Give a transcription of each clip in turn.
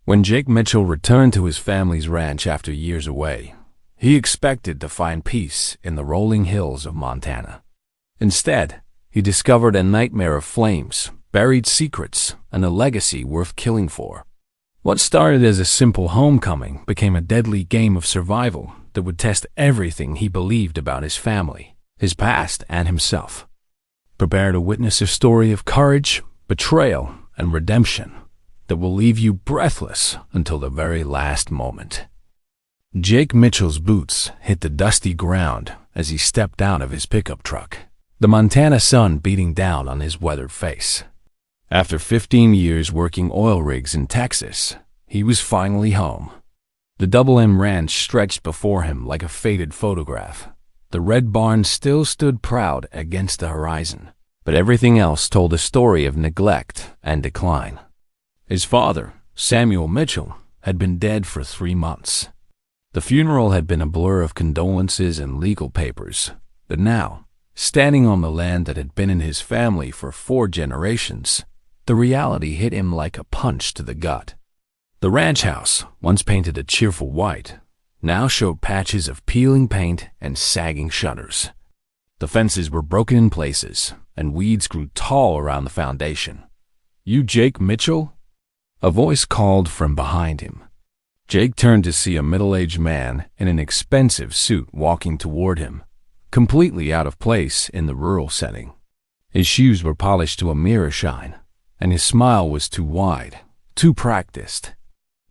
When Jake Mitchell returned to his family's ranch after years away, he expected to find peace in the rolling hills of Montana. Instead, he discovered a nightmare of flames, buried secrets, and a legacy worth killing for. What started as a simple homecoming became a deadly game of survival that would test everything he believed about his family, his past, and himself. Prepare to witness a story of courage, betrayal, and redemption that will leave you breathless until the very last moment. Jake Mitchell's boots hit the dusty ground as he stepped out of his pickup truck, the Montana sun beating down on his weathered face. After 15 years working oil rigs in Texas, he was finally home. The Double M Ranch stretched before him like a faded photograph. The red barn still stood proud against the horizon, but everything else told a story of neglect and decline. His father, Samuel Mitchell, had been dead for 3 months. The funeral had been a blur of condolences and legal papers, but now, standing on the land that had been in his family for 4 generations, the reality hit him like a punch to the gut. The ranch house, once painted a cheerful white, now showed patches of peeling paint and sagging shutters. The fences were broken in places, and weeds grew tall around the foundation. "You Jake Mitchell?" A voice called from behind him. Jake turned to see a middle-aged man in an expensive suit walking toward him, completely out of place in the rural setting. His shoes were polished to a mirror shine, and his smile was too wide, too practiced.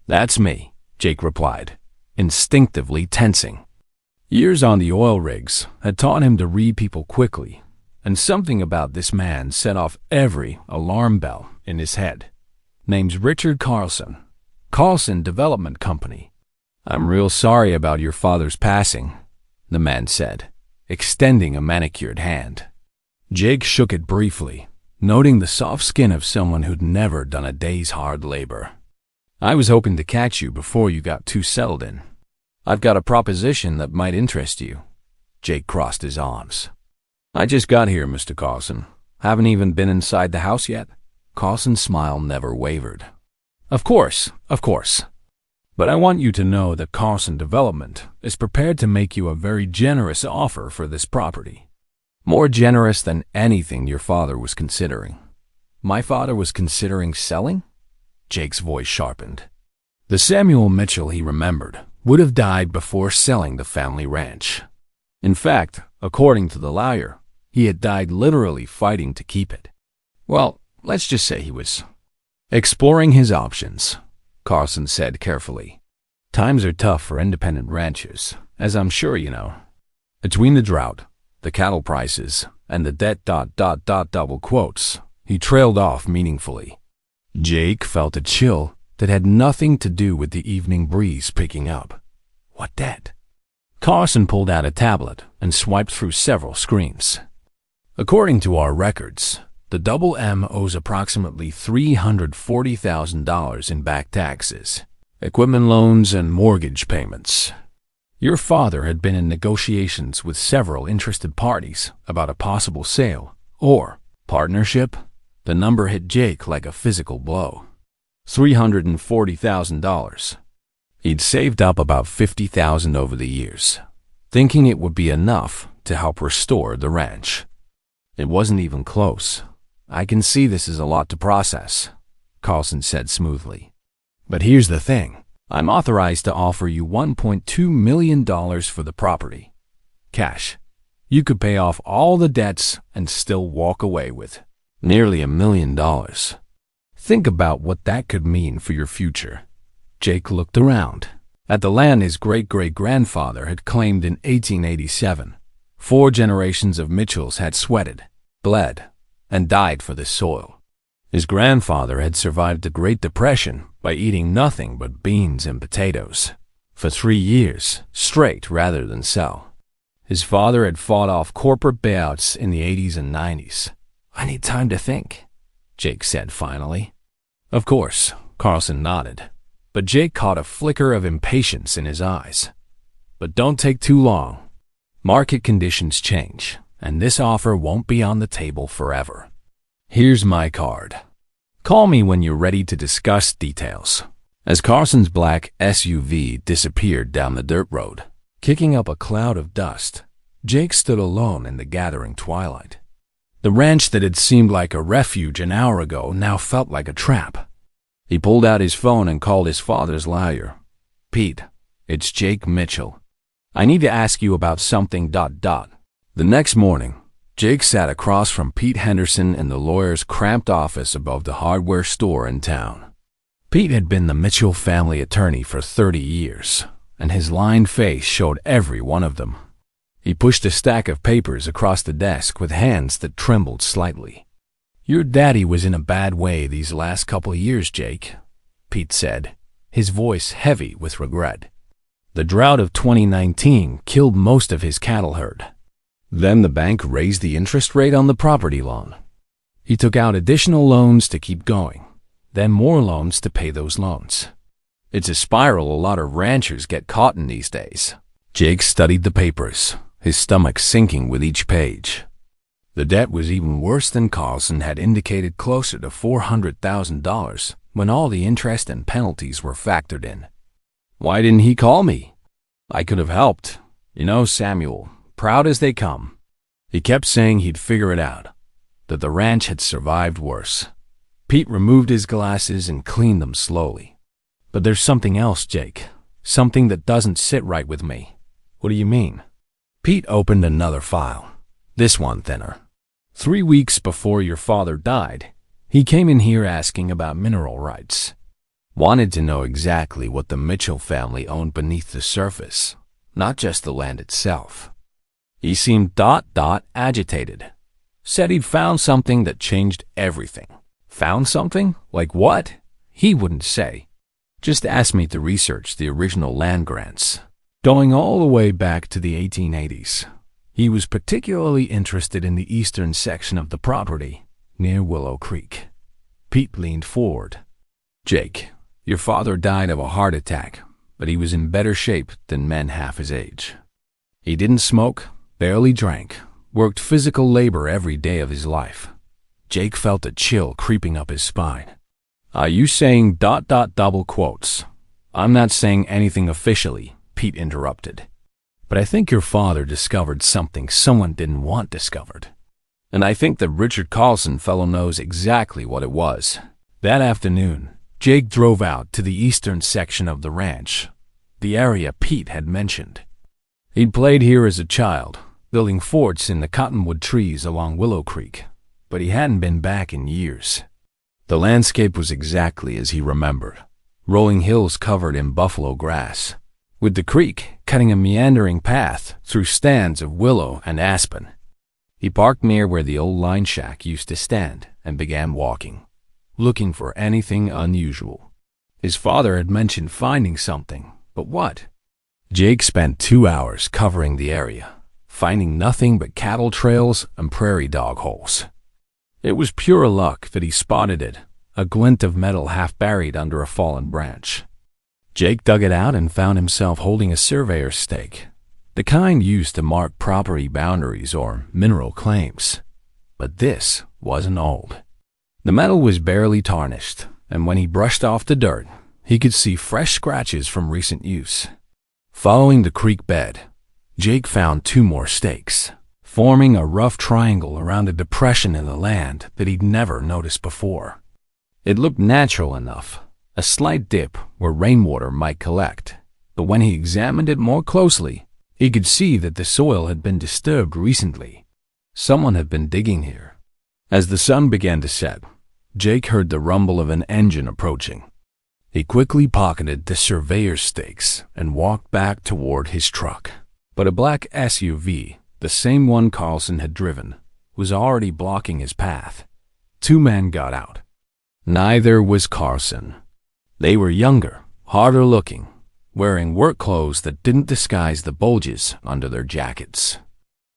"That's me," Jake replied, instinctively tensing. Years on the oil rigs had taught him to read people quickly, and something about this man set off every alarm bell in his head. "Name's Richard Carlson. Carlson Development Company." "I'm real sorry about your father's passing," the man said, extending a manicured hand. Jake shook it briefly, noting the soft skin of someone who'd never done a day's hard labor. "I was hoping to catch you before you got too settled in. I've got a proposition that might interest you." Jake crossed his arms. "I just got here, Mr. Carlson. Haven't even been inside the house yet." Carlson's smile never wavered. Of course. But I want you to know that Carlson Development is prepared to make you a very generous offer for this property. More generous than anything your father was considering." "My father was considering selling?" Jake's voice sharpened. The Samuel Mitchell he remembered would have died before selling the family ranch. In fact, according to the lawyer, he had died literally fighting to keep it. "Well, let's just say he was exploring his options," Carlson said carefully. "Times are tough for independent ranchers, as I'm sure you know. Between the drought, the cattle prices, and the debt double quotes," he trailed off meaningfully. Jake felt a chill that had nothing to do with the evening breeze picking up. "What debt?" Carlson pulled out a tablet and swiped through several screens. "According to our records, the Double M owes approximately $340,000 in back taxes, equipment loans, and mortgage payments. Your father had been in negotiations with several interested parties about a possible sale or partnership." The number hit Jake like a physical blow. $340,000. He'd saved up about $50,000 over the years, thinking it would be enough to help restore the ranch. "It wasn't even close. I can see this is a lot to process," Carlson said smoothly. "But here's the thing. I'm authorized to offer you $1.2 million for the property. Cash. You could pay off all the debts and still walk away with nearly $1 million. Think about what that could mean for your future." Jake looked around at the land his great-great-grandfather had claimed in 1887. 4 generations of Mitchells had sweated, bled, and died for this soil. His grandfather had survived the Great Depression by eating nothing but beans and potatoes for 3 years straight rather than sell. His father had fought off corporate bailouts in the 80s and 90s. "I need time to think," Jake said finally. "Of course," Carlson nodded, but Jake caught a flicker of impatience in his eyes. "But don't take too long. Market conditions change, and this offer won't be on the table forever. Here's my card. Call me when you're ready to discuss details." As Carson's black SUV disappeared down the dirt road, kicking up a cloud of dust, Jake stood alone in the gathering twilight. The ranch that had seemed like a refuge an hour ago now felt like a trap. He pulled out his phone and called his father's lawyer. "Pete, it's Jake Mitchell. I need to ask you about something. The next morning, Jake sat across from Pete Henderson in the lawyer's cramped office above the hardware store in town. Pete had been the Mitchell family attorney for 30 years, and his lined face showed every one of them. He pushed a stack of papers across the desk with hands that trembled slightly. "Your daddy was in a bad way these last couple of years, Jake," Pete said, his voice heavy with regret. "The drought of 2019 killed most of his cattle herd. Then the bank raised the interest rate on the property loan. He took out additional loans to keep going, then more loans to pay those loans. It's a spiral a lot of ranchers get caught in these days." Jake studied the papers, his stomach sinking with each page. The debt was even worse than Carlson had indicated, closer to $400,000 when all the interest and penalties were factored in. "Why didn't he call me? I could have helped. You know, Samuel, proud as they come." He kept saying he'd figure it out, that the ranch had survived worse. Pete removed his glasses and cleaned them slowly. "But there's something else, Jake. Something that doesn't sit right with me." "What do you mean?" Pete opened another file, this one thinner. 3 weeks before your father died, he came in here asking about mineral rights. Wanted to know exactly what the Mitchell family owned beneath the surface, not just the land itself. He seemed agitated. Said he'd found something that changed everything. Found something? Like what? He wouldn't say. Just asked me to research the original land grants, going all the way back to the 1880s. He was particularly interested in the eastern section of the property, near Willow Creek. Pete leaned forward. "Jake, your father died of a heart attack, but he was in better shape than men half his age. He didn't smoke, barely drank, worked physical labor every day of his life." Jake felt a chill creeping up his spine. "Are you saying ... double quotes? I'm not saying anything officially," Pete interrupted. "But I think your father discovered something someone didn't want discovered. And I think the Richard Carlson fellow knows exactly what it was." That afternoon, Jake drove out to the eastern section of the ranch, the area Pete had mentioned. He'd played here as a child, building forts in the cottonwood trees along Willow Creek, but he hadn't been back in years. The landscape was exactly as he remembered, rolling hills covered in buffalo grass, with the creek cutting a meandering path through stands of willow and aspen. He parked near where the old line shack used to stand and began walking, looking for anything unusual. His father had mentioned finding something, but what? Jake spent 2 hours covering the area, finding nothing but cattle trails and prairie dog holes. It was pure luck that he spotted it, a glint of metal half buried under a fallen branch. Jake dug it out and found himself holding a surveyor's stake, the kind used to mark property boundaries or mineral claims. But this wasn't old. The metal was barely tarnished, and when he brushed off the dirt, he could see fresh scratches from recent use. Following the creek bed, Jake found 2 more stakes, forming a rough triangle around a depression in the land that he'd never noticed before. It looked natural enough, a slight dip where rainwater might collect, but when he examined it more closely, he could see that the soil had been disturbed recently. Someone had been digging here. As the sun began to set, Jake heard the rumble of an engine approaching. He quickly pocketed the surveyor's stakes and walked back toward his truck. But a black SUV, the same one Carlson had driven, was already blocking his path. 2 men got out. Neither was Carlson. They were younger, harder looking, wearing work clothes that didn't disguise the bulges under their jackets.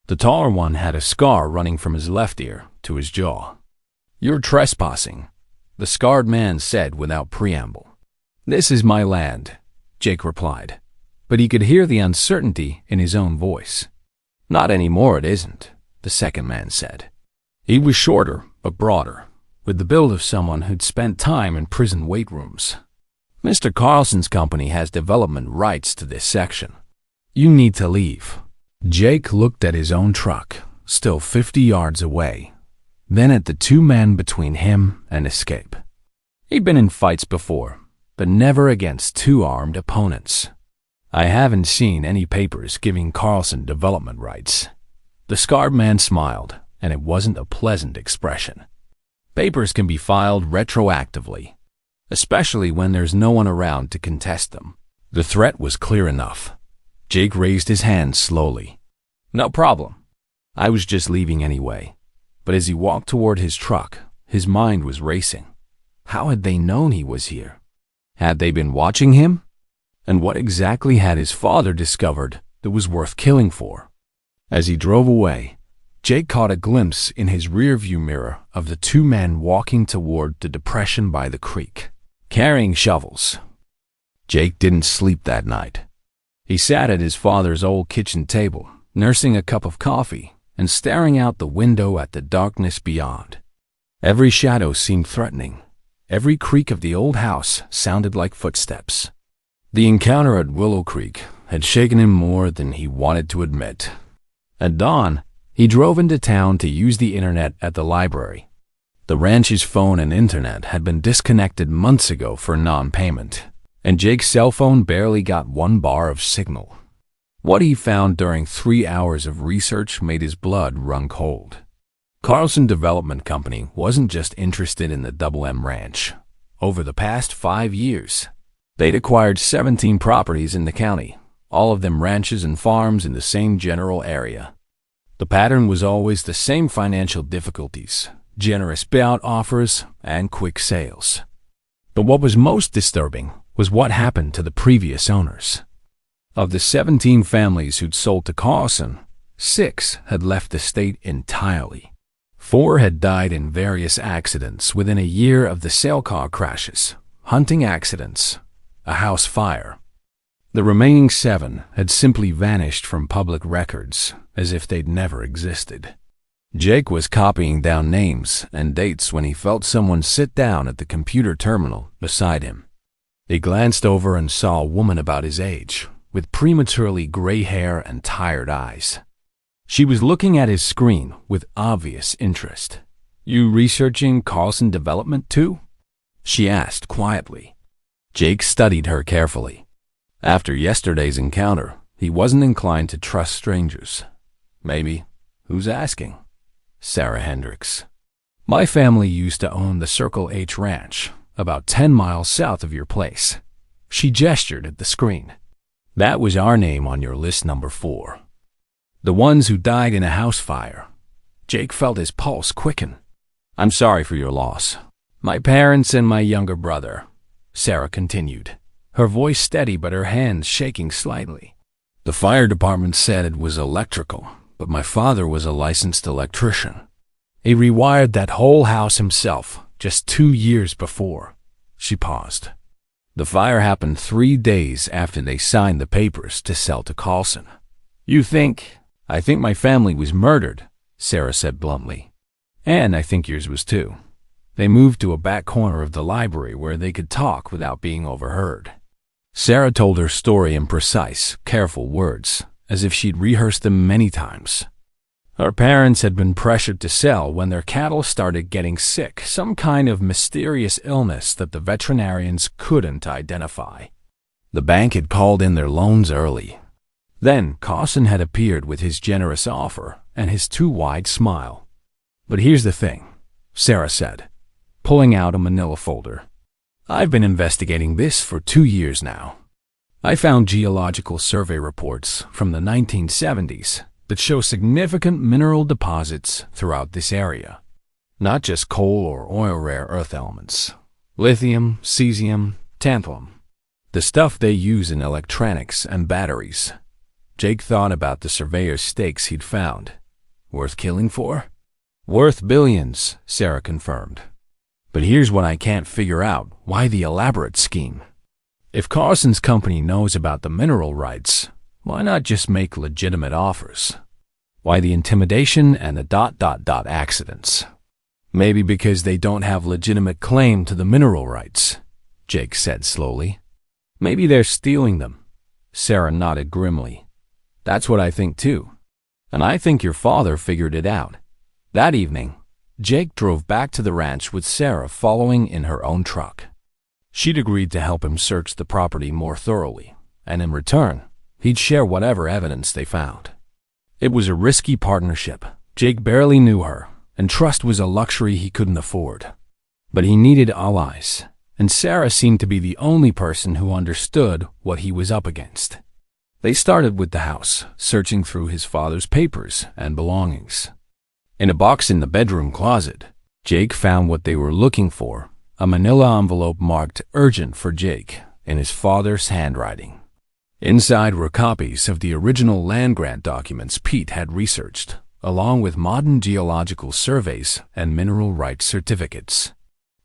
The taller one had a scar running from his left ear to his jaw. "You're trespassing," the scarred man said without preamble. "This is my land," Jake replied, but he could hear the uncertainty in his own voice. "Not anymore, it isn't," the second man said. He was shorter but broader, with the build of someone who'd spent time in prison weight rooms. Mr. Carlson's company has development rights to this section. You need to leave." Jake looked at his own truck, still 50 yards away, then at the two men between him and escape. He'd been in fights before, but never against two armed opponents. "I haven't seen any papers giving Carlson development rights." The scarred man smiled, and it wasn't a pleasant expression. "Papers can be filed retroactively, especially when there's no one around to contest them." The threat was clear enough. Jake raised his hand slowly. "No problem. I was just leaving anyway." But as he walked toward his truck, his mind was racing. How had they known he was here? Had they been watching him? And what exactly had his father discovered that was worth killing for? As he drove away, Jake caught a glimpse in his rearview mirror of the two men walking toward the depression by the creek, carrying shovels. Jake didn't sleep that night. He sat at his father's old kitchen table, nursing a cup of coffee and staring out the window at the darkness beyond. Every shadow seemed threatening. Every creak of the old house sounded like footsteps. The encounter at Willow Creek had shaken him more than he wanted to admit. At dawn, he drove into town to use the internet at the library. The ranch's phone and internet had been disconnected months ago for non-payment, and Jake's cell phone barely got 1 bar of signal. What he found during 3 hours of research made his blood run cold. Carlson Development Company wasn't just interested in the Double M Ranch. Over the past 5 years, they'd acquired 17 properties in the county, all of them ranches and farms in the same general area. The pattern was always the same: financial difficulties, generous payout offers, and quick sales. But what was most disturbing was what happened to the previous owners. Of the 17 families who'd sold to Carlson, 6 had left the state entirely. 4 had died in various accidents within a year of the sale car crashes, hunting accidents, a house fire. The remaining 7 had simply vanished from public records as if they'd never existed. Jake was copying down names and dates when he felt someone sit down at the computer terminal beside him. He glanced over and saw a woman about his age, with prematurely gray hair and tired eyes. She was looking at his screen with obvious interest. "You researching Carlson Development too?" she asked quietly. Jake studied her carefully. After yesterday's encounter, he wasn't inclined to trust strangers. Maybe, who's asking? Sarah Hendricks. "My family used to own the Circle H Ranch, about 10 miles south of your place." She gestured at the screen. "That was our name on your list number 4. The ones who died in a house fire." Jake felt his pulse quicken. "I'm sorry for your loss. My parents and my younger brother," Sarah continued, her voice steady but her hands shaking slightly. "The fire department said it was electrical, but my father was a licensed electrician. He rewired that whole house himself just 2 years before." She paused. "The fire happened 3 days after they signed the papers to sell to Carlson." I think my family was murdered," Sarah said bluntly. "And I think yours was too. They moved to a back corner of the library where they could talk without being overheard." Sarah told her story in precise, careful words, as if she'd rehearsed them many times. Her parents had been pressured to sell when their cattle started getting sick, some kind of mysterious illness that the veterinarians couldn't identify. The bank had called in their loans early. Then Carlson had appeared with his generous offer and his too wide smile. "But here's the thing," Sarah said, pulling out a manila folder. "I've been investigating this for 2 years now. I found geological survey reports from the 1970s that show significant mineral deposits throughout this area. Not just coal or oil rare earth elements. Lithium, cesium, tantalum. The stuff they use in electronics and batteries." Jake thought about the surveyor's stakes he'd found. "Worth killing for?" "Worth billions," Sarah confirmed. "But here's what I can't figure out. Why the elaborate scheme? If Carlson's company knows about the mineral rights, why not just make legitimate offers? Why the intimidation and the ... accidents? Maybe because they don't have legitimate claim to the mineral rights." Jake said slowly. Maybe they're stealing them. Sarah nodded grimly. That's what I think too. And I think your father figured it out. That evening, Jake drove back to the ranch with Sarah following in her own truck. She'd agreed to help him search the property more thoroughly, and in return, he'd share whatever evidence they found. It was a risky partnership. Jake barely knew her, and trust was a luxury he couldn't afford. But he needed allies, and Sarah seemed to be the only person who understood what he was up against. They started with the house, searching through his father's papers and belongings. In a box in the bedroom closet, Jake found what they were looking for, a manila envelope marked urgent for Jake in his father's handwriting. Inside were copies of the original land grant documents Pete had researched, along with modern geological surveys and mineral rights certificates.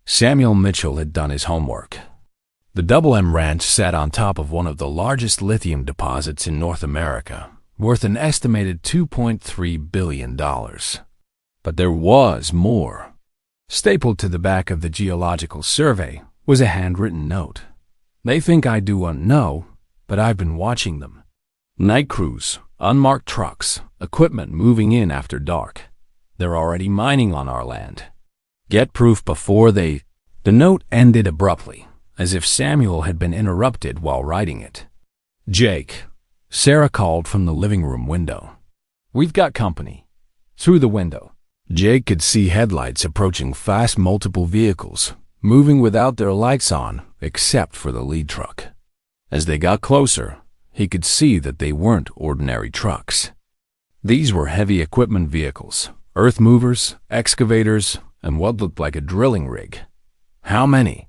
Samuel Mitchell had done his homework. The Double M Ranch sat on top of one of the largest lithium deposits in North America, worth an estimated $2.3 billion. But there was more. Stapled to the back of the geological survey was a handwritten note. They think I do know, but I've been watching them. Night crews, unmarked trucks, equipment moving in after dark. They're already mining on our land. Get proof before they... The note ended abruptly, as if Samuel had been interrupted while writing it. Jake, Sarah called from the living room window. We've got company. Through the window, Jake could see headlights approaching fast, multiple vehicles, moving without their lights on, except for the lead truck. As they got closer, he could see that they weren't ordinary trucks. These were heavy equipment vehicles, earth movers, excavators, and what looked like a drilling rig. How many?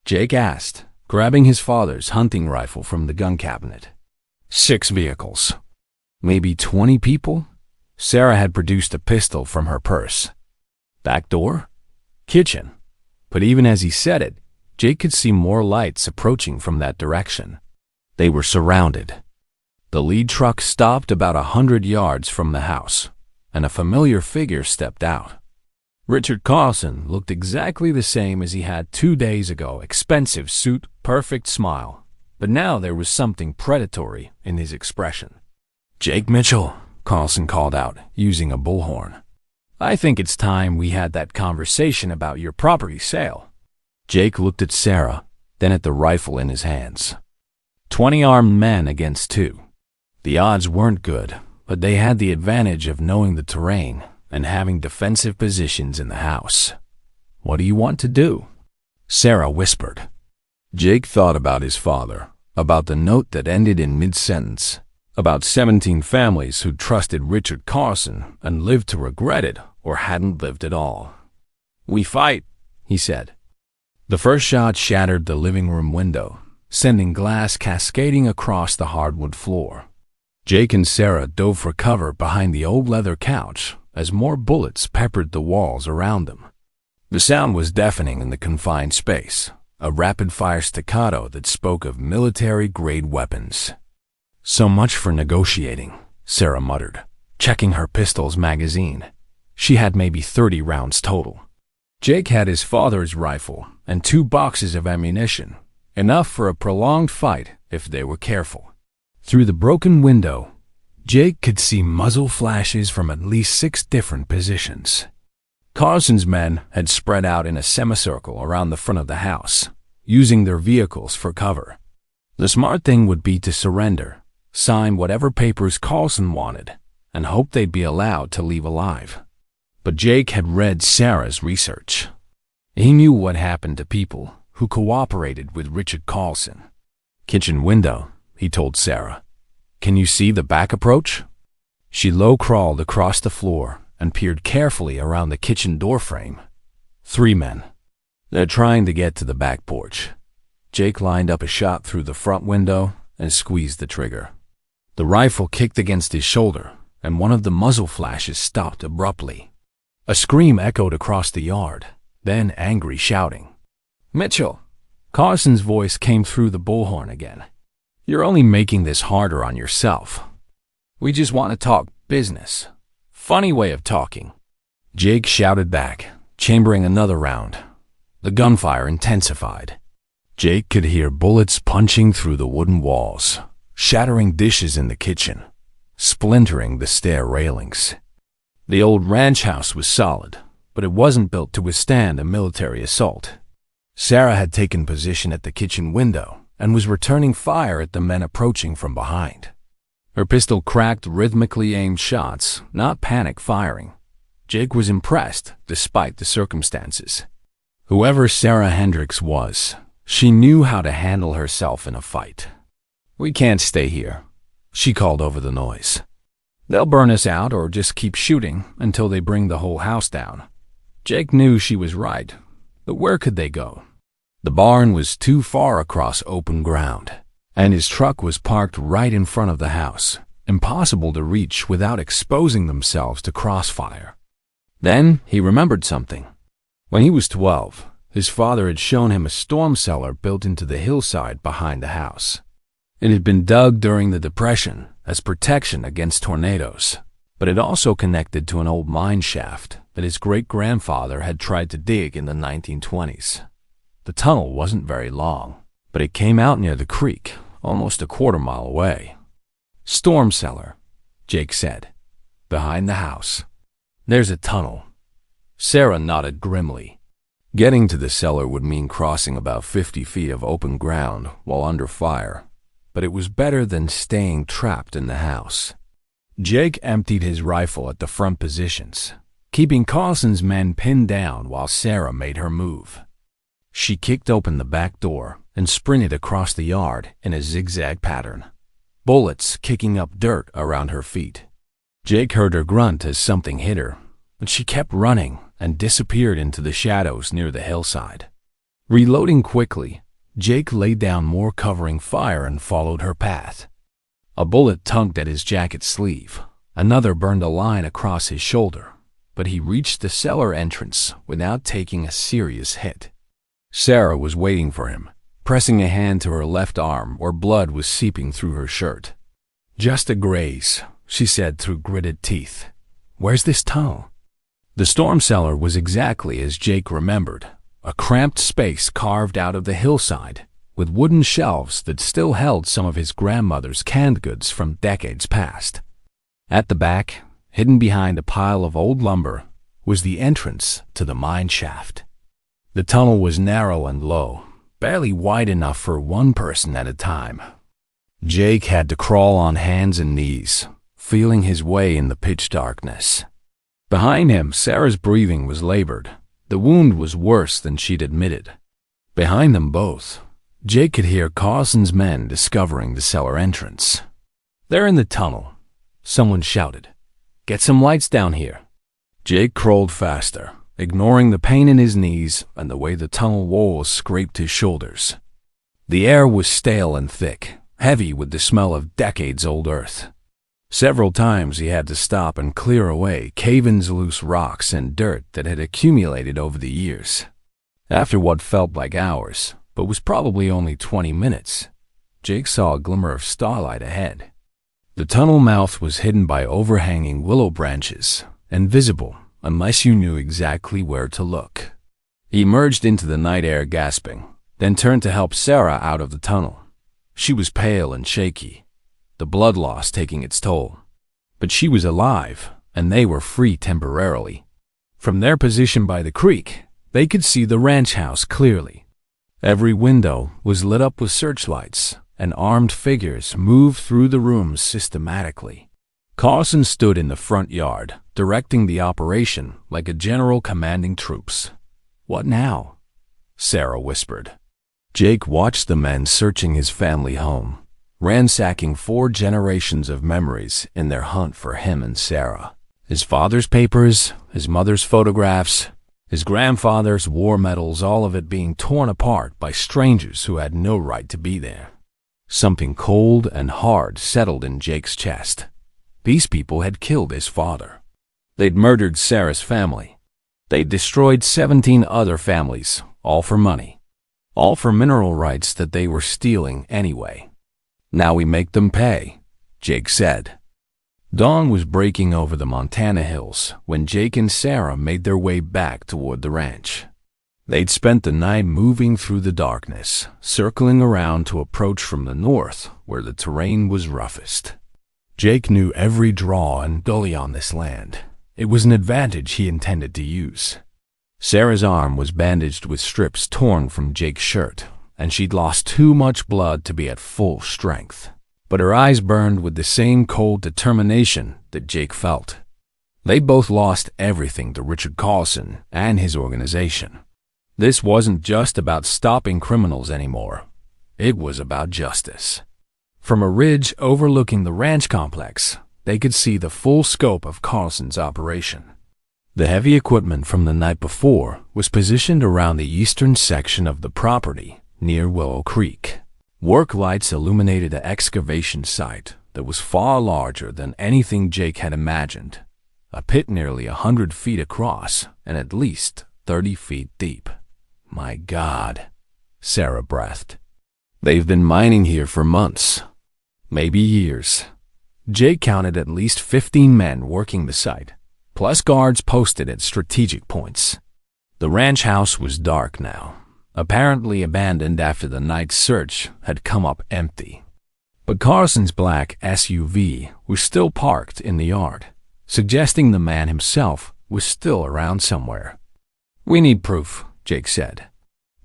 Jake asked, grabbing his father's hunting rifle from the gun cabinet. 6 vehicles. Maybe 20 people? Sarah had produced a pistol from her purse. Back door? Kitchen. But even as he said it, Jake could see more lights approaching from that direction. They were surrounded. The lead truck stopped about 100 yards from the house, and a familiar figure stepped out. Richard Carlson looked exactly the same as he had 2 days ago. Expensive suit, perfect smile. But now there was something predatory in his expression. Jake Mitchell, Carlson called out, using a bullhorn. I think it's time we had that conversation about your property sale. Jake looked at Sarah, then at the rifle in his hands. 20 armed men against 2. The odds weren't good, but they had the advantage of knowing the terrain and having defensive positions in the house. What do you want to do? Sarah whispered. Jake thought about his father, about the note that ended in mid-sentence, about 17 families who'd trusted Richard Carlson and lived to regret it or hadn't lived at all. We fight, he said. The first shot shattered the living room window, sending glass cascading across the hardwood floor. Jake and Sarah dove for cover behind the old leather couch as more bullets peppered the walls around them. The sound was deafening in the confined space, a rapid-fire staccato that spoke of military-grade weapons. So much for negotiating, Sarah muttered, checking her pistol's magazine. She had maybe 30 rounds total. Jake had his father's rifle and 2 boxes of ammunition, enough for a prolonged fight if they were careful. Through the broken window, Jake could see muzzle flashes from at least 6 different positions. Carlson's men had spread out in a semicircle around the front of the house, using their vehicles for cover. The smart thing would be to surrender, sign whatever papers Carlson wanted, and hope they'd be allowed to leave alive. But Jake had read Sarah's research. He knew what happened to people who cooperated with Richard Carlson. Kitchen window, he told Sarah. Can you see the back approach? She low-crawled across the floor and peered carefully around the kitchen doorframe. 3 men. They're trying to get to the back porch. Jake lined up a shot through the front window and squeezed the trigger. The rifle kicked against his shoulder, and one of the muzzle flashes stopped abruptly. A scream echoed across the yard, then angry shouting. Mitchell! Carson's voice came through the bullhorn again. You're only making this harder on yourself. We just want to talk business. Funny way of talking. Jake shouted back, chambering another round. The gunfire intensified. Jake could hear bullets punching through the wooden walls, shattering dishes in the kitchen, splintering the stair railings. The old ranch house was solid, but it wasn't built to withstand a military assault. Sarah had taken position at the kitchen window and was returning fire at the men approaching from behind. Her pistol cracked rhythmically aimed shots, not panic firing. Jake was impressed, despite the circumstances. Whoever Sarah Hendricks was, she knew how to handle herself in a fight. "We can't stay here," she called over the noise. "They'll burn us out or just keep shooting until they bring the whole house down." Jake knew she was right, but where could they go? The barn was too far across open ground, and his truck was parked right in front of the house, impossible to reach without exposing themselves to crossfire. Then he remembered something. When he was 12, his father had shown him a storm cellar built into the hillside behind the house. It had been dug during the Depression as protection against tornadoes, but it also connected to an old mine shaft that his great-grandfather had tried to dig in the 1920s. The tunnel wasn't very long, but it came out near the creek, almost a quarter-mile away. "Storm cellar," Jake said. "Behind the house. There's a tunnel." Sarah nodded grimly. Getting to the cellar would mean crossing about 50 feet of open ground while under fire, but it was better than staying trapped in the house. Jake emptied his rifle at the front positions, keeping Carlson's men pinned down while Sarah made her move. She kicked open the back door and sprinted across the yard in a zigzag pattern, bullets kicking up dirt around her feet. Jake heard her grunt as something hit her, but she kept running and disappeared into the shadows near the hillside. Reloading quickly, Jake laid down more covering fire and followed her path. A bullet tugged at his jacket sleeve. Another burned a line across his shoulder, but he reached the cellar entrance without taking a serious hit. Sarah was waiting for him, pressing a hand to her left arm where blood was seeping through her shirt. "Just a graze," she said through gritted teeth. "Where's this tunnel?" The storm cellar was exactly as Jake remembered, a cramped space carved out of the hillside, with wooden shelves that still held some of his grandmother's canned goods from decades past. At the back, hidden behind a pile of old lumber, was the entrance to the mine shaft. The tunnel was narrow and low, barely wide enough for one person at a time. Jake had to crawl on hands and knees, feeling his way in the pitch darkness. Behind him, Sarah's breathing was labored. The wound was worse than she'd admitted. Behind them both, Jake could hear Carlson's men discovering the cellar entrance. "They're in the tunnel," someone shouted. "Get some lights down here." Jake crawled faster, ignoring the pain in his knees and the way the tunnel walls scraped his shoulders. The air was stale and thick, heavy with the smell of decades-old earth. Several times he had to stop and clear away cave-ins, loose rocks, and dirt that had accumulated over the years. After what felt like hours, but was probably only 20 minutes, Jake saw a glimmer of starlight ahead. The tunnel mouth was hidden by overhanging willow branches, invisible unless you knew exactly where to look. He emerged into the night air gasping, then turned to help Sarah out of the tunnel. She was pale and shaky, the blood loss taking its toll. But she was alive, and they were free temporarily. From their position by the creek, they could see the ranch house clearly. Every window was lit up with searchlights, and armed figures moved through the rooms systematically. Carlson stood in the front yard, directing the operation like a general commanding troops. "What now?" Sarah whispered. Jake watched the men searching his family home, ransacking 4 generations of memories in their hunt for him and Sarah. His father's papers, his mother's photographs, his grandfather's war medals, all of it being torn apart by strangers who had no right to be there. Something cold and hard settled in Jake's chest. These people had killed his father. They'd murdered Sarah's family. They'd destroyed 17 other families, all for money. All for mineral rights that they were stealing anyway. "Now we make them pay," Jake said. Dawn was breaking over the Montana hills when Jake and Sarah made their way back toward the ranch. They'd spent the night moving through the darkness, circling around to approach from the north, where the terrain was roughest. Jake knew every draw and gully on this land. It was an advantage he intended to use. Sarah's arm was bandaged with strips torn from Jake's shirt, and she'd lost too much blood to be at full strength. But her eyes burned with the same cold determination that Jake felt. They both lost everything to Richard Carlson and his organization. This wasn't just about stopping criminals anymore. It was about justice. From a ridge overlooking the ranch complex, they could see the full scope of Carlson's operation. The heavy equipment from the night before was positioned around the eastern section of the property, near Willow Creek. Work lights illuminated an excavation site that was far larger than anything Jake had imagined. A pit nearly 100 feet across and at least 30 feet deep. My God, Sarah breathed. They've been mining here for months, maybe years. Jake counted at least 15 men working the site, plus guards posted at strategic points. The ranch house was dark now, apparently abandoned after the night's search had come up empty. But Carlson's black SUV was still parked in the yard, suggesting the man himself was still around somewhere. "We need proof," Jake said.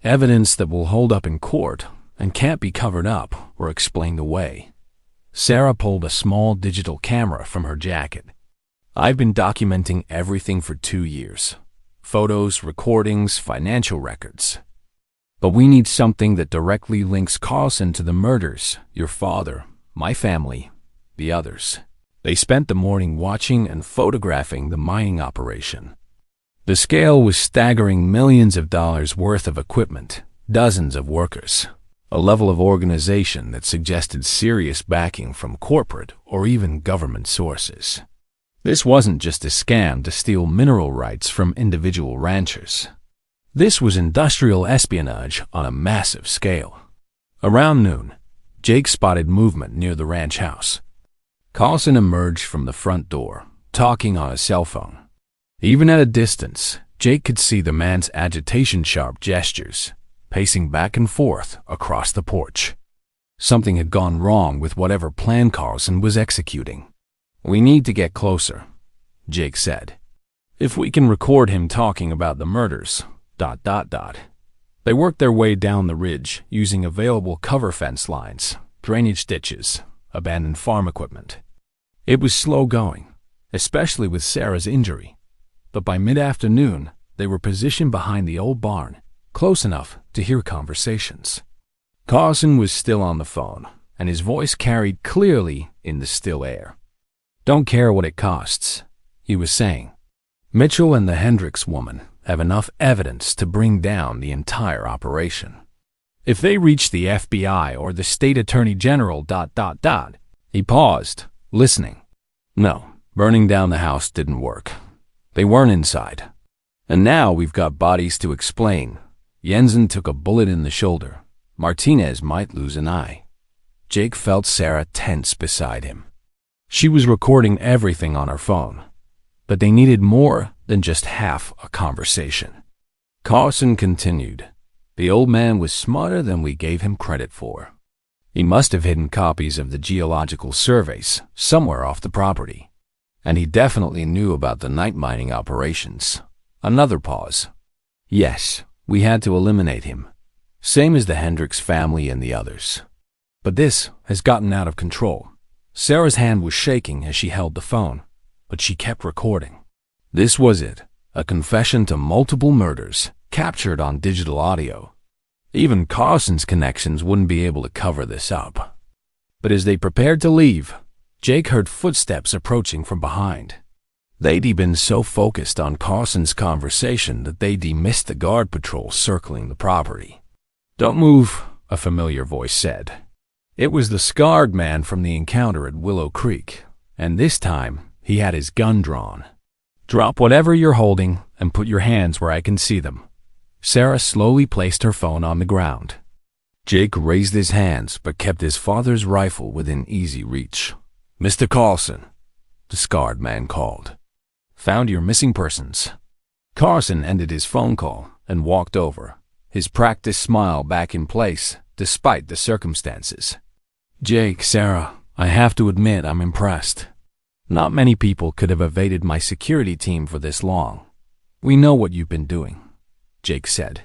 "Evidence that will hold up in court and can't be covered up or explained away." Sarah pulled a small digital camera from her jacket. "I've been documenting everything for 2 years. Photos, recordings, financial records. But we need something that directly links Carlson to the murders, your father, my family, the others." They spent the morning watching and photographing the mining operation. The scale was staggering, millions of dollars worth of equipment, dozens of workers, a level of organization that suggested serious backing from corporate or even government sources. This wasn't just a scam to steal mineral rights from individual ranchers. This was industrial espionage on a massive scale. Around noon, Jake spotted movement near the ranch house. Carlson emerged from the front door, talking on a cell phone. Even at a distance, Jake could see the man's agitation-sharp gestures, pacing back and forth across the porch. Something had gone wrong with whatever plan Carlson was executing. "We need to get closer," Jake said. "If we can record him talking about the murders, ... They worked their way down the ridge using available cover fence lines, drainage ditches, abandoned farm equipment. It was slow going, especially with Sarah's injury. But by mid-afternoon, they were positioned behind the old barn, close enough to hear conversations. Carlson was still on the phone, and his voice carried clearly in the still air. "Don't care what it costs," he was saying. "Mitchell and the Hendricks woman have enough evidence to bring down the entire operation. If they reach the FBI or the state attorney general... He paused, listening. No, burning down the house didn't work. They weren't inside. And now we've got bodies to explain. Jensen took a bullet in the shoulder. Martinez might lose an eye." Jake felt Sarah tense beside him. She was recording everything on her phone, but they needed more than just half a conversation. Carlson continued. "The old man was smarter than we gave him credit for. He must have hidden copies of the geological surveys somewhere off the property. And he definitely knew about the night mining operations." Another pause. "Yes, we had to eliminate him. Same as the Hendricks family and the others. But this has gotten out of control." Sarah's hand was shaking as she held the phone, but she kept recording. This was it, a confession to multiple murders, captured on digital audio. Even Carlson's connections wouldn't be able to cover this up. But as they prepared to leave, Jake heard footsteps approaching from behind. They'd been so focused on Carlson's conversation that they'd missed the guard patrol circling the property. "Don't move," a familiar voice said. It was the scarred man from the encounter at Willow Creek, and this time he had his gun drawn. "Drop whatever you're holding and put your hands where I can see them." Sarah slowly placed her phone on the ground. Jake raised his hands but kept his father's rifle within easy reach. "Mr. Carlson," the scarred man called. "Found your missing persons." Carlson ended his phone call and walked over, his practiced smile back in place despite the circumstances. "Jake, Sarah, I have to admit I'm impressed. Not many people could have evaded my security team for this long. We know what you've been doing," Jake said.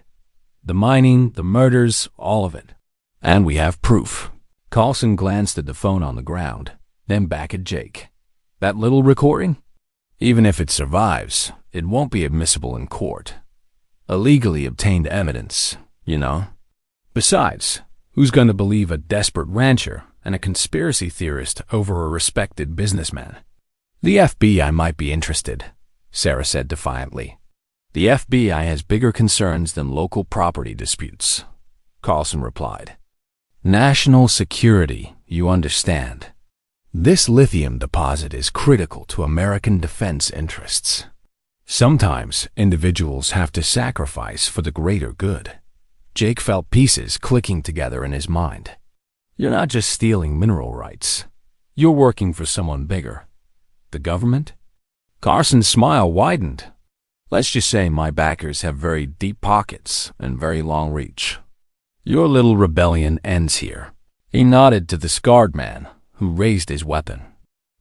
"The mining, the murders, all of it. And we have proof." Carlson glanced at the phone on the ground, then back at Jake. "That little recording? Even if it survives, it won't be admissible in court. Illegally obtained evidence, you know. Besides, who's going to believe a desperate rancher and a conspiracy theorist over a respected businessman?" "The FBI might be interested," Sarah said defiantly. "The FBI has bigger concerns than local property disputes," Carlson replied. "National security, you understand. This lithium deposit is critical to American defense interests. Sometimes individuals have to sacrifice for the greater good." Jake felt pieces clicking together in his mind. "You're not just stealing mineral rights. You're working for someone bigger. The government?" Carson's smile widened. "Let's just say my backers have very deep pockets and very long reach. Your little rebellion ends here." He nodded to the scarred man, who raised his weapon.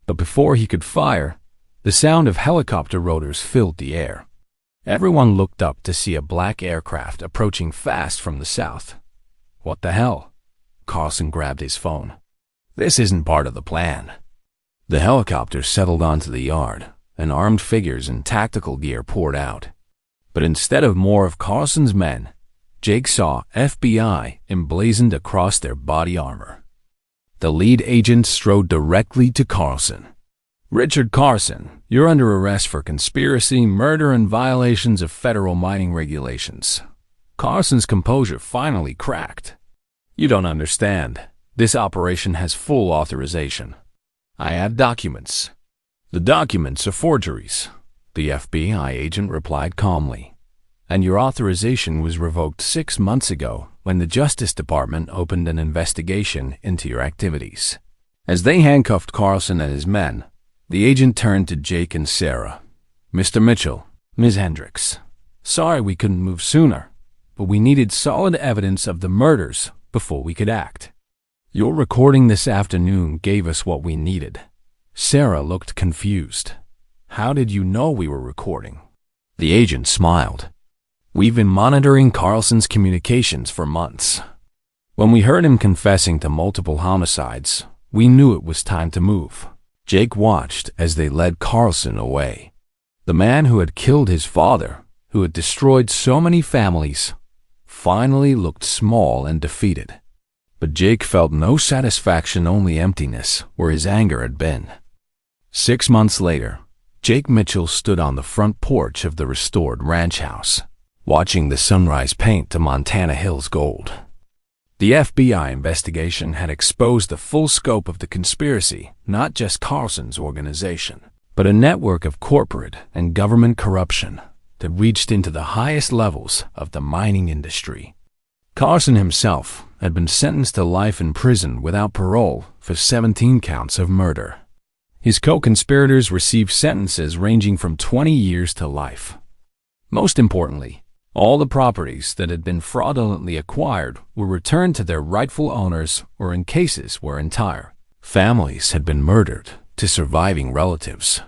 But before he could fire, the sound of helicopter rotors filled the air. Everyone looked up to see a black aircraft approaching fast from the south. "What the hell?" Carlson grabbed his phone. "This isn't part of the plan." The helicopter settled onto the yard, and armed figures in tactical gear poured out. But instead of more of Carlson's men, Jake saw FBI emblazoned across their body armor. The lead agent strode directly to Carlson. "Richard Carson, you're under arrest for conspiracy, murder, and violations of federal mining regulations." Carson's composure finally cracked. "You don't understand. This operation has full authorization. I have documents." "The documents are forgeries," the FBI agent replied calmly. "And your authorization was revoked 6 months ago when the Justice Department opened an investigation into your activities." As they handcuffed Carlson and his men, the agent turned to Jake and Sarah. "Mr. Mitchell, Ms. Hendricks, sorry we couldn't move sooner, but we needed solid evidence of the murders before we could act. Your recording this afternoon gave us what we needed." Sarah looked confused. "How did you know we were recording?" The agent smiled. "We've been monitoring Carlson's communications for months. When we heard him confessing to multiple homicides, we knew it was time to move." Jake watched as they led Carlson away. The man who had killed his father, who had destroyed so many families, finally looked small and defeated. But Jake felt no satisfaction, only emptiness where his anger had been. 6 months later, Jake Mitchell stood on the front porch of the restored ranch house, watching the sunrise paint to Montana Hills gold. The FBI investigation had exposed the full scope of the conspiracy, not just Carlson's organization, but a network of corporate and government corruption that reached into the highest levels of the mining industry. Carlson himself had been sentenced to life in prison without parole for 17 counts of murder. His co-conspirators received sentences ranging from 20 years to life. Most importantly, all the properties that had been fraudulently acquired were returned to their rightful owners, or in cases where entire families had been murdered, to surviving relatives.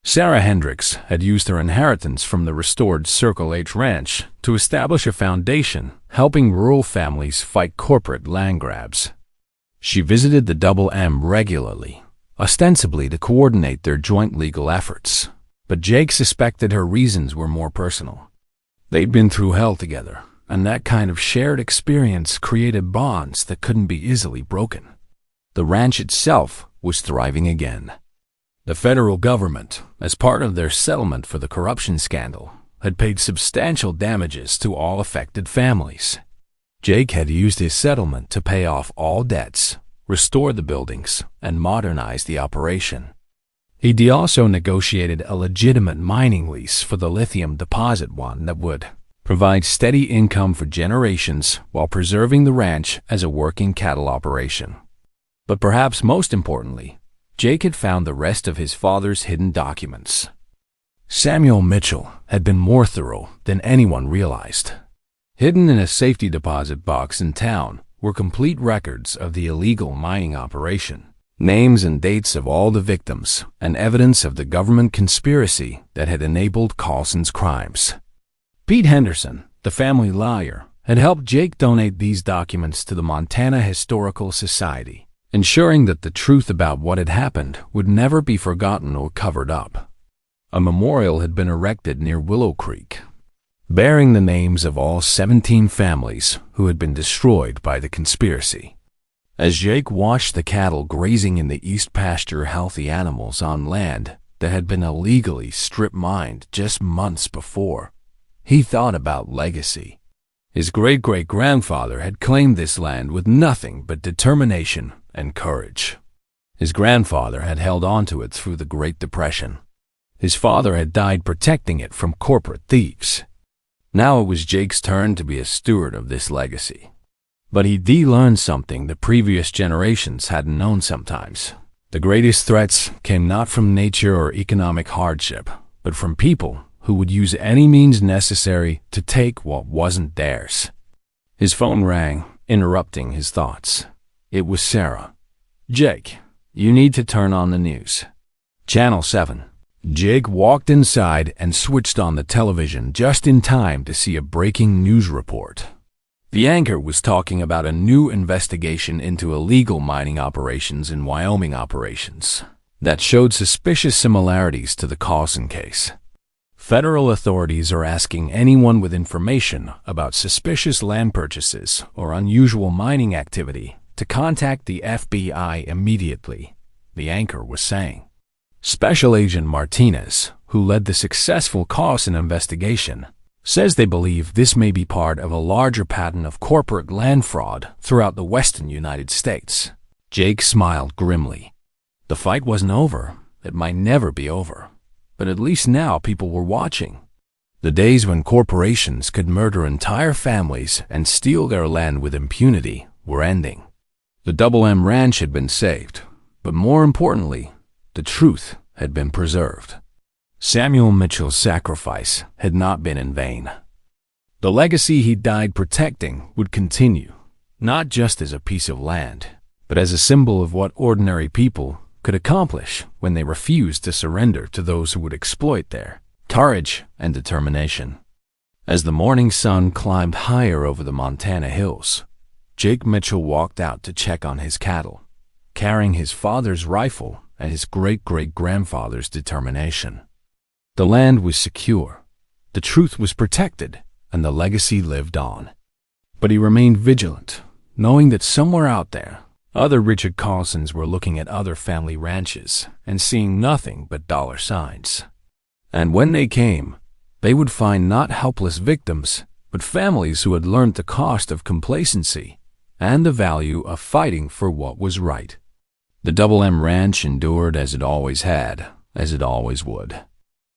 Sarah Hendricks had used her inheritance from the restored Circle H Ranch to establish a foundation helping rural families fight corporate land grabs. She visited the Double M regularly, ostensibly to coordinate their joint legal efforts, but Jake suspected her reasons were more personal. They'd been through hell together, and that kind of shared experience created bonds that couldn't be easily broken. The ranch itself was thriving again. The federal government, as part of their settlement for the corruption scandal, had paid substantial damages to all affected families. Jake had used his settlement to pay off all debts, restore the buildings, and modernize the operation. He'd also negotiated a legitimate mining lease for the lithium deposit, one that would provide steady income for generations while preserving the ranch as a working cattle operation. But perhaps most importantly, Jake had found the rest of his father's hidden documents. Samuel Mitchell had been more thorough than anyone realized. Hidden in a safety deposit box in town were complete records of the illegal mining operation, names and dates of all the victims, and evidence of the government conspiracy that had enabled Carlson's crimes. Pete Henderson, the family lawyer, had helped Jake donate these documents to the Montana Historical Society, ensuring that the truth about what had happened would never be forgotten or covered up. A memorial had been erected near Willow Creek, bearing the names of all 17 families who had been destroyed by the conspiracy. As Jake watched the cattle grazing in the east pasture healthy animals on land that had been illegally strip-mined just months before, he thought about legacy. His great-great-grandfather had claimed this land with nothing but determination and courage. His grandfather had held on to it through the Great Depression. His father had died protecting it from corporate thieves. Now it was Jake's turn to be a steward of this legacy. But he learned something the previous generations hadn't known sometimes. The greatest threats came not from nature or economic hardship, but from people who would use any means necessary to take what wasn't theirs. His phone rang, interrupting his thoughts. It was Sarah. "Jake, you need to turn on the news." Channel 7. Jake walked inside and switched on the television just in time to see a breaking news report. The anchor was talking about a new investigation into illegal mining operations in Wyoming operations that showed suspicious similarities to the Carlson case. Federal authorities are asking anyone with information about suspicious land purchases or unusual mining activity to contact the FBI immediately, the anchor was saying. Special Agent Martinez, who led the successful Carlson investigation, says they believe this may be part of a larger pattern of corporate land fraud throughout the western United States. Jake smiled grimly. The fight wasn't over. It might never be over. But at least now people were watching. The days when corporations could murder entire families and steal their land with impunity were ending. The Double M Ranch had been saved, but more importantly, the truth had been preserved. Samuel Mitchell's sacrifice had not been in vain. The legacy he died protecting would continue, not just as a piece of land, but as a symbol of what ordinary people could accomplish when they refused to surrender to those who would exploit their courage and determination. As the morning sun climbed higher over the Montana hills, Jake Mitchell walked out to check on his cattle, carrying his father's rifle and his great-great-grandfather's determination. The land was secure, the truth was protected, and the legacy lived on. But he remained vigilant, knowing that somewhere out there, other Richard Carlsons were looking at other family ranches and seeing nothing but dollar signs. And when they came, they would find not helpless victims, but families who had learned the cost of complacency and the value of fighting for what was right. The Double M Ranch endured as it always had, as it always would.